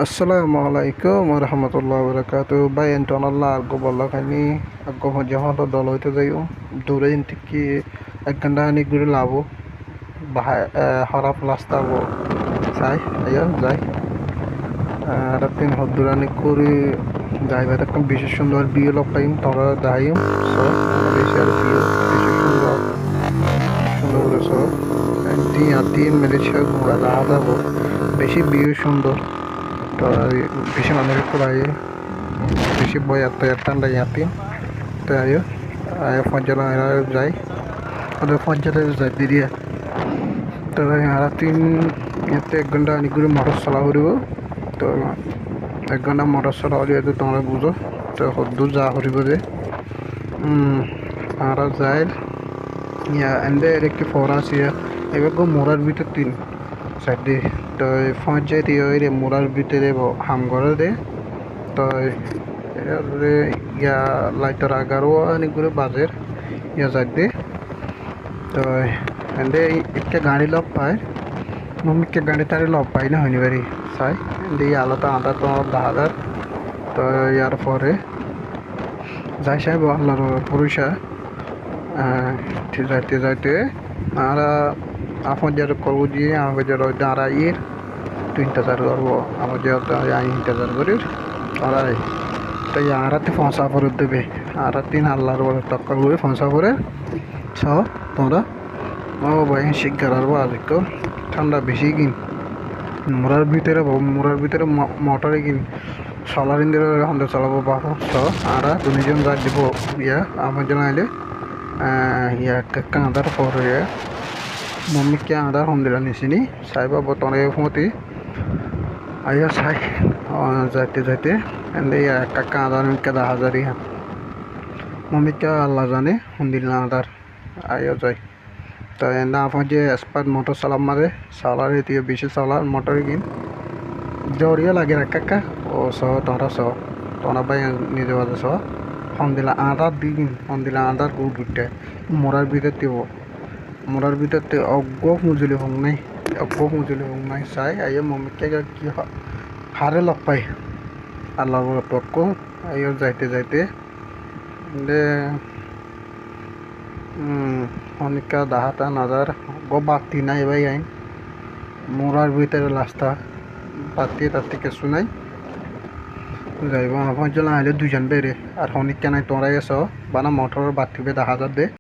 Assalamualaikum warahmatullahi wabarakatuh. Bay enton Allah argo bolla kani argo hoja holo dol hoite jayu dure intiki ek ganda ni gure labo bahai harap lastabo sai ayo jai রাতিন হদ্দুরানি করে যাইবার একটা বিশেষ সুন্দর বিয়ে লোক পাইম তোরা যাইম so বেশি আর বিয়ে বেশি সুন্দর সুন্দর করে সো এন্টি আতি মেলেছিয়া ঘোরা দেখা যাবো বেশি বিয়ে সুন্দর তো বেশি মানুষের করাই বেশি বই এত ঠান্ডা ইয়াতি তো আয়ো আয় ফঞ্জলা যাই ওদের ফঞ্জলা যাই দিয়ে তো রাতিন এতে এক ঘন্টা অনেক করে মোটর চলা করিব তো এক ঘন্টা মোটর চলা করি তোমরা বুঝো তো সদ্দূর যা করিব যে আর যাই ইয়া এন্ডে একটি ফোরা আছে এবার গো মোড়ার ভিতর তিন সাইডে তো পঞ্চায়েত ইয়ে মোড়ার ভিতরে হাম করে দে তো ইয়া লাইটার 11 অনেক করে বাজের ইয়া যাই তো এন্ডে একটা গাড়ি লগ পায় মমিকে গাড়ি তারে লগ পাই না হয়নি বাড়ি চাই দিয়ে আলাদা আধা তো 10,000 তো ইয়ার পরে যাই সাহেব আল্লাহর পুরুষা যাইতে যাইতে আর আপন যার করবো দিয়ে আমাকে যার দাঁড়াইয়ের তো ইন্তজার করবো আমার যে ইন্তজার করি আর তাই আরাতে ফসা করে দেবে আর তিন আল্লাহর বলে টক্কর করে ফসা করে ছ তোমরা ও ভাই শিক্ষার আর আজকে ঠান্ডা বেশি কিন মোড়ার ভিতরে মোটরে কিন সোলার ইন্দির হন্ডে চালাবো বাহো ছ আর দুজন যা দিব ইয়া আমার জন্য আইলে ইয়া কাঁদার পরে মম্মিকে আদার হন্দিরা নিছিনি সাইবা বতনে ফমতি আইয়া সাই যাইতে যাইতে এন্ডে কাকা আদার মিকে 10,000 মম্মিকে আল্লাহ জানে হন্দিলা আদার আইয়া যাই তো এন্ডা আপন যে এসপার মোটর চালাম মারে চালার এটিও বেশি চালার মোটর কিন জড়িয়ে লাগে কাকা ও সহ তোরা ভাই নিজে বাজে সহ হন্দিলা আদার দিন হন্দিলা আদার গুড় দুটে মোড়ার ভিতর দিব মোড়ার ভিতরতে অজ্ঞ মুজুলি হোক নাই চাই আইয়া মম্মিকে কি হারে লগ পাই আল্লাহ পক্ষ আইয়া যাইতে যাইতে দে অনেকা 10,000 গো বাতি নাই ভাই আইন মোড়ার ভিতরে রাস্তা বাতি তাতে কিছু নাই যাইব আমার জন্য আইলে দুজন বেড়ে আর অনেক কেনাই তোমরা এসো বানা মোটরের বাতি 10,000 দে